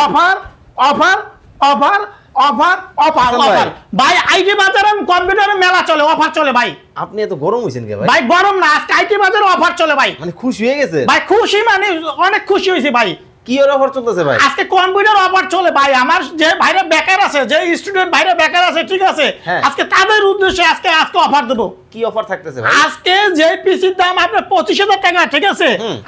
Offer offer offer offer offer offer ভাই IT বাজারে কম্পিউটারে মেলা চলে অফার চলে ভাই। আপনি এত গরম হইছেন কে ভাই? ভাই গরম না, আজকে আইটি বাজারে অফার চলে ভাই। মানে খুশি হয়ে গেছে ভাই? খুশি মানে অনেক খুশি হইছি ভাই। কি এর অফার চলতেছে ভাই? আজকে কম্পিউটার অফার চলে ভাই। আমার যে ভাইরা বেকার আছে, যে স্টুডেন্ট ভাইরা বেকার আছে, ঠিক আছে, আজকে তাদের উদ্দেশ্যে আজকে অফার দেব। কি অফার থাকতেছে ভাই? আজকে যে পিসির দাম আপনার 25,000 টাকা, ঠিক আছে,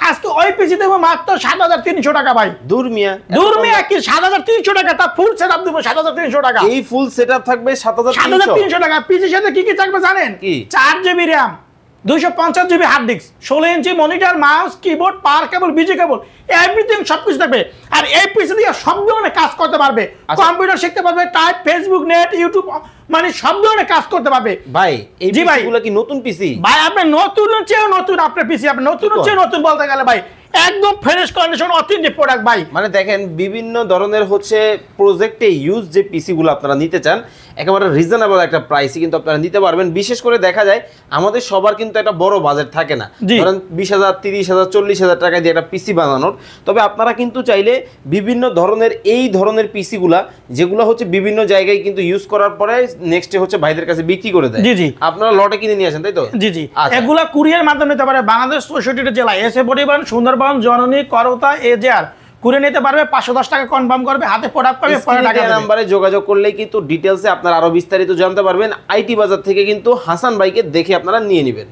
আজকে ওই পিসি দেব মাত্র 7,300 টাকা ভাই। দূর মিয়া কি 7,300 টাকা? তা ফুল সেটআপ দেব 7,300 টাকা। এই ফুল সেটআপ থাকবে 7,300 টাকা। পিসির সাথে কি কি থাকবে জানেন? 4 GB RAM, 250 GB hard disk, 16 inch monitor, mouse, keyboard, power cable, বিজি কেবল, এভরিথিং সবকিছু থাকবে। আর এই পিসি দিয়ে সব ধরনের কাজ করতে পারবে। কম্পিউটার শিখতে পারবে, টাইপ, ফেসবুক, নেট, ইউটিউব, মানে সব ধরনের কাজ করতে পারবে ভাই। এই পিসিগুলো কি নতুন পিসি ভাই? আপনি নতুনের চেয়ে নতুন আপনার পিসি, আপনি নতুনের চেয়ে নতুন বলতে গেলে ভাই একদম ফ্রেশ কন্ডিশন অথেন্টিক প্রোডাক্ট ভাই। মানে দেখেন বিভিন্ন ধরনের হচ্ছে প্রজেক্টে ইউজ যে পিসি গুলো আপনারা নিতে চান একেবারে রিজনেবল একটা প্রাইসে কিন্তু আপনারা নিতে পারবেন। বিশেষ করে দেখা যায় আমাদের সবার কিন্তু একটা বড় বাজেট থাকে না, ধরেন 20,000, 30,000, 40,000 টাকা দিয়ে একটা পিসি বানানোর। তবে আপনারা কিন্তু চাইলে বিভিন্ন ধরনের এই ধরনের পিসি গুলা যেগুলো হচ্ছে বিভিন্ন জায়গায় কিন্তু ইউজ করার পরে নেক্সটে হচ্ছে ভাইদের কাছে বিক্রি করে দেয়। জি জি, আপনারা লটে কিনে নিয়ে আসেন, তাই তো? জি জি, এগুলা কুরিয়ার মাধ্যমে নিতে পারে। বাংলাদেশ 64টা জেলায়, এসে পরিবহন, সুন্দরবন, জননী, করতা, এজেআর কুরিয়ে নিতে পারবে। 510 টাকা কনফার্ম করবে, হাতে প্রোডাক্ট পাবে, পরে টাকা দেবে। নাম্বারে যোগাযোগ করলেই কিন্তু ডিটেইলসে আপনারা আরো বিস্তারিত জানতে পারবেন। আইটি বাজার থেকে কিন্তু হাসান ভাইকে দেখে আপনারা নিয়ে নেবেন।